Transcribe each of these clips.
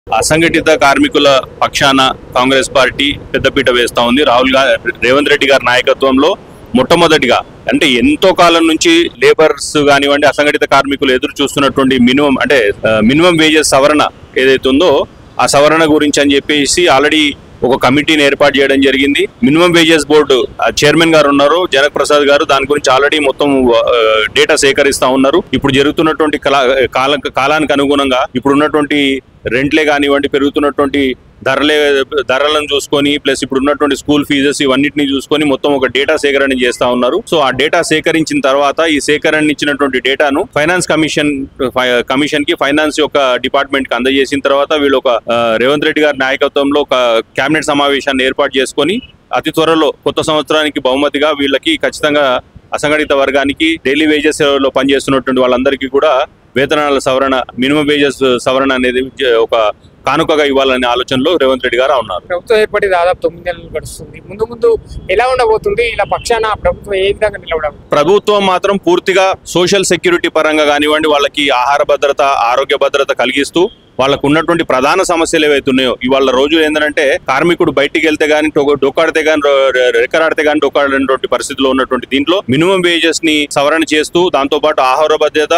అసంఘటిత కార్మికుల పక్షాన కాంగ్రెస్ పార్టీ పెద్దపీట వేస్తా ఉంది. రేవంత్ రెడ్డి గారి నాయకత్వంలో మొట్టమొదటిగా అంటే ఎంతో కాలం నుంచి లేబర్స్ కానివ్వండి, అసంఘటిత కార్మికులు ఎదురు చూస్తున్నటువంటి మినిమం వేజెస్ సవరణ ఏదైతే ఉందో ఆ సవరణ గురించి అని చెప్పేసి ఆల్రెడీ ఒక కమిటీని ఏర్పాటు చేయడం జరిగింది. మినిమం వేజెస్ బోర్డు చైర్మన్ గారు ఉన్నారు, జనక్ ప్రసాద్ గారు. దాని గురించి ఆల్రెడీ మొత్తం డేటా సేకరిస్తా ఉన్నారు. ఇప్పుడు జరుగుతున్నటువంటి కాలానికి అనుగుణంగా ఇప్పుడు ఉన్నటువంటి రెంట్లే కానివ్వండి, పెరుగుతున్నటువంటి ధరలను చూసుకొని ప్లస్ ఇప్పుడు ఉన్నటువంటి స్కూల్ ఫీజెస్ ఇవన్నిటిని చూసుకొని మొత్తం ఒక డేటా సేకరణ చేస్తా ఉన్నారు. సో ఆ డేటా సేకరించిన తర్వాత ఈ సేకరణ ఇచ్చినటువంటి డేటాను ఫైనాన్స్ కమిషన్ కి ఫైనాన్స్ యొక్క డిపార్ట్మెంట్ కి అందజేసిన తర్వాత వీళ్ళు ఒక రేవంత్ రెడ్డి గారి నాయకత్వంలో ఒక కేబినెట్ సమావేశాన్ని ఏర్పాటు చేసుకొని అతి త్వరలో కొత్త సంవత్సరానికి బహుమతిగా వీళ్ళకి ఖచ్చితంగా అసంఘటిత వర్గానికి డైలీ వేజెస్ లో పనిచేస్తున్నటువంటి వాళ్ళందరికీ కూడా వేతనాల సవరణ, మినిమం వేజెస్ సవరణ అనేది ఒక కానుకగా ఇవ్వాలనే ఆలోచనలో రేవంత్ రెడ్డి గారు ఉన్నారు. ప్రభుత్వం ఏర్పడి దాదాపు 9 నెలలు గడుస్తుంది. ముందు ఎలా ఉండబోతుంది? ఇలా పక్షాన ప్రభుత్వం ఏ విధంగా నిలబడబోతుంది? ప్రభుత్వం మాత్రం పూర్తిగా సోషల్ సెక్యూరిటీ పరంగా కానివ్వండి, వాళ్ళకి ఆహార భద్రత, ఆరోగ్య భద్రత కలిగిస్తూ వాళ్ళకు ఉన్నటువంటి ప్రధాన సమస్యలు ఏవైతే ఉన్నాయో ఇవాళ రోజు ఏంటంటే కార్మికుడు బయటికి వెళ్తే గానీ డొక్కాడితే గానీ రెక్కరాడితే గానీ డొక్కాడినటువంటి పరిస్థితిలో ఉన్నటువంటి దీంట్లో మినిమం వేజెస్ ని సవరణ చేస్తూ దాంతో పాటు ఆహార భద్రత,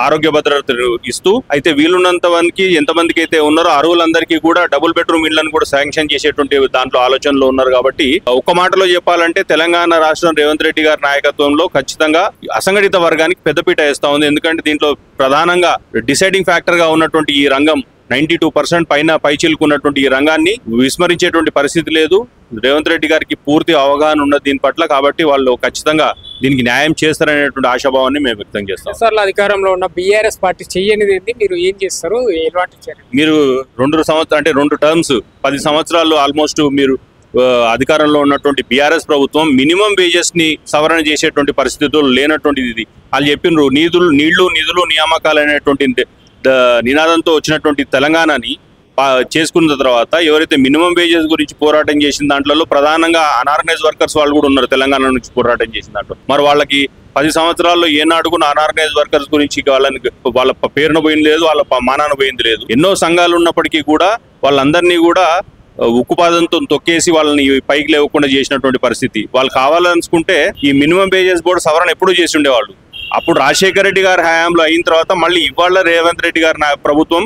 ఆరోగ్య భద్రత ఇస్తూ అయితే వీలున్నంత మందికి ఎంతమందికి అయితే ఉన్నారో అర్హులందరికీ కూడా డబుల్ బెడ్రూమ్ ఇళ్లను కూడా శాంక్షన్ చేసేటువంటి దాంట్లో ఆలోచనలో ఉన్నారు. కాబట్టి ఒక్క మాటలో చెప్పాలంటే తెలంగాణ రాష్ట్రం రేవంత్ రెడ్డి గారి నాయకత్వంలో ఖచ్చితంగా అసంఘటిత వర్గానికి పెద్దపీట వేస్తా ఉంది. ఎందుకంటే దీంట్లో ప్రధానంగా డిసైడింగ్ ఫ్యాక్టర్ గా ఉన్నటువంటి ఈ రంగం 92% పైచిలుకున్నటువంటి ఈ రంగాన్ని విస్మరించేటువంటి పరిస్థితి లేదు. రేవంత్ రెడ్డి గారికి పూర్తి అవగాహన ఉన్నది దీని పట్ల. కాబట్టి వాళ్ళు ఖచ్చితంగా దీనికి న్యాయం చేస్తారనేటువంటి ఆశాభావాన్ని మేము వ్యక్తం చేస్తాం. సార్, అధికారంలో ఉన్న బీఆర్ఎస్ పార్టీ చేయనిది ఏంటి? మీరు ఏం చేస్తారు? మీరు 2 టర్మ్స్ 10 సంవత్సరాలు ఆల్మోస్ట్ మీరు అధికారంలో ఉన్నటువంటి బీఆర్ఎస్ ప్రభుత్వం మినిమం వేజెస్ ని సవరణ చేసేటువంటి పరిస్థితులు లేనటువంటిది. ఇది వాళ్ళు చెప్పినారు నీళ్లు నిధులు నియామకాలు అనేటువంటి నినాదంతో వచ్చినటువంటి తెలంగాణని చేసుకున్న తర్వాత ఎవరైతే మినిమం వేజెస్ గురించి పోరాటం చేసిన దాంట్లో ప్రధానంగా అనార్గనైజ్ వర్కర్స్ వాళ్ళు కూడా ఉన్నారు తెలంగాణ నుంచి పోరాటం చేసిన దాంట్లో. మరి వాళ్ళకి 10 సంవత్సరాల్లో ఏనాడు కూడా అనార్గనైజ్ వర్కర్స్ గురించి వాళ్ళ పేరున పోయింది లేదు, వాళ్ళ మానాన పోయింది లేదు. ఎన్నో సంఘాలు ఉన్నప్పటికీ కూడా వాళ్ళందరినీ కూడా ఉక్కుపాదంతో తొక్కేసి వాళ్ళని పైకి లేవకుండా చేసినటువంటి పరిస్థితి. వాళ్ళు కావాలనుకుంటే ఈ మినిమం వేజెస్ బోర్డు సవరణ ఎప్పుడూ చేసి ఉండేవాళ్ళు. అప్పుడు రాజశేఖర రెడ్డి గారి హయాంలో అయిన తర్వాత మళ్ళీ ఇవాళ రేవంత్ రెడ్డి గారి ప్రభుత్వం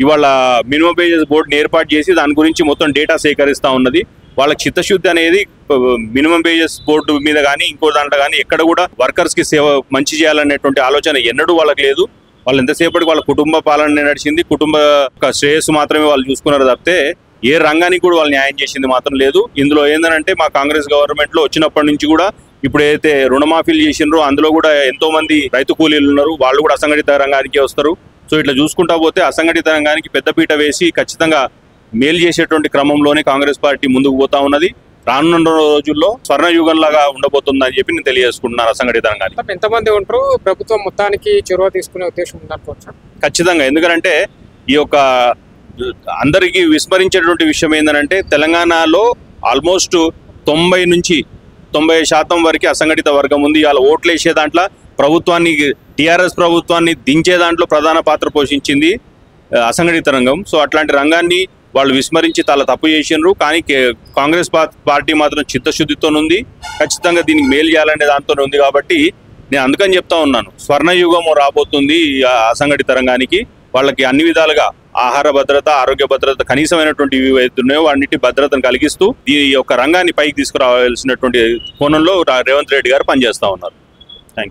ఇవాళ మినిమం వేజెస్ బోర్డుని ఏర్పాటు చేసి దాని గురించి మొత్తం డేటా సేకరిస్తూ ఉన్నది. వాళ్ళకి చిత్తశుద్ధి అనేది మినిమం వేజెస్ బోర్డు మీద కానీ ఇంకో దాంట్లో కానీ ఎక్కడ కూడా వర్కర్స్ కి సేవ మంచి చేయాలనేటువంటి ఆలోచన ఎన్నడూ వాళ్ళకి లేదు. వాళ్ళు ఎంతసేపటికి వాళ్ళ కుటుంబ పాలన నడిచింది, కుటుంబ శ్రేయస్సు మాత్రమే వాళ్ళు చూసుకున్నారు తప్పితే ఏ రంగానికి కూడా వాళ్ళు న్యాయం చేసింది మాత్రం లేదు. ఇందులో ఏంటంటే మా కాంగ్రెస్ గవర్నమెంట్ లో వచ్చినప్పటి నుంచి కూడా ఇప్పుడు ఏదైతే రుణమాఫీలు చేసినారో అందులో కూడా ఎంతో మంది రైతు కూలీలు ఉన్నారు, వాళ్ళు కూడా అసంఘటిత రంగానికి వస్తారు. సో ఇట్లా చూసుకుంటా పోతే అసంఘటిత రంగానికి పెద్దపీట వేసి ఖచ్చితంగా మేలు చేసేటువంటి క్రమంలోనే కాంగ్రెస్ పార్టీ ముందుకు పోతా ఉన్నది. రానున్న రోజుల్లో స్వర్ణయుగంలాగా ఉండబోతుందని చెప్పి నేను తెలియజేసుకుంటున్నాను. అసంఘటిత రంగానికి ఎంతమంది ఉంటారు? ప్రభుత్వం మొత్తానికి చొరవ తీసుకునే ఉద్దేశం ఉందనుకోవచ్చు. ఖచ్చితంగా. ఎందుకంటే ఈ యొక్క అందరికీ విస్మరించేటువంటి విషయం ఏంటంటే తెలంగాణలో ఆల్మోస్ట్ 90% వరకు అసంఘటిత వర్గం ఉంది. ఇలా ఓట్లు వేసే దాంట్లో టీఆర్ఎస్ ప్రభుత్వాన్ని దించే దాంట్లో ప్రధాన పాత్ర పోషించింది అసంఘటిత రంగం. సో అట్లాంటి రంగాన్ని వాళ్ళు విస్మరించి చాలా తప్పు చేసినారు. కానీ కాంగ్రెస్ పార్టీ మాత్రం చిత్తశుద్ధితో ఉంది, ఖచ్చితంగా దీనికి మేలు చేయాలనే దాంతోనే ఉంది. కాబట్టి నేను అందుకని చెప్తా ఉన్నాను, స్వర్ణయుగం రాబోతుంది అసంఘటిత రంగానికి. వాళ్ళకి అన్ని విధాలుగా ఆహార భద్రత, ఆరోగ్య భద్రత కనీసమైనటువంటి ఉన్నాయో అన్నిటి భద్రతను కలిగిస్తూ ఈ యొక్క రంగాన్ని పైకి తీసుకురావాల్సినటువంటి కోణంలో రేవంత్ రెడ్డి గారు పనిచేస్తా ఉన్నారు.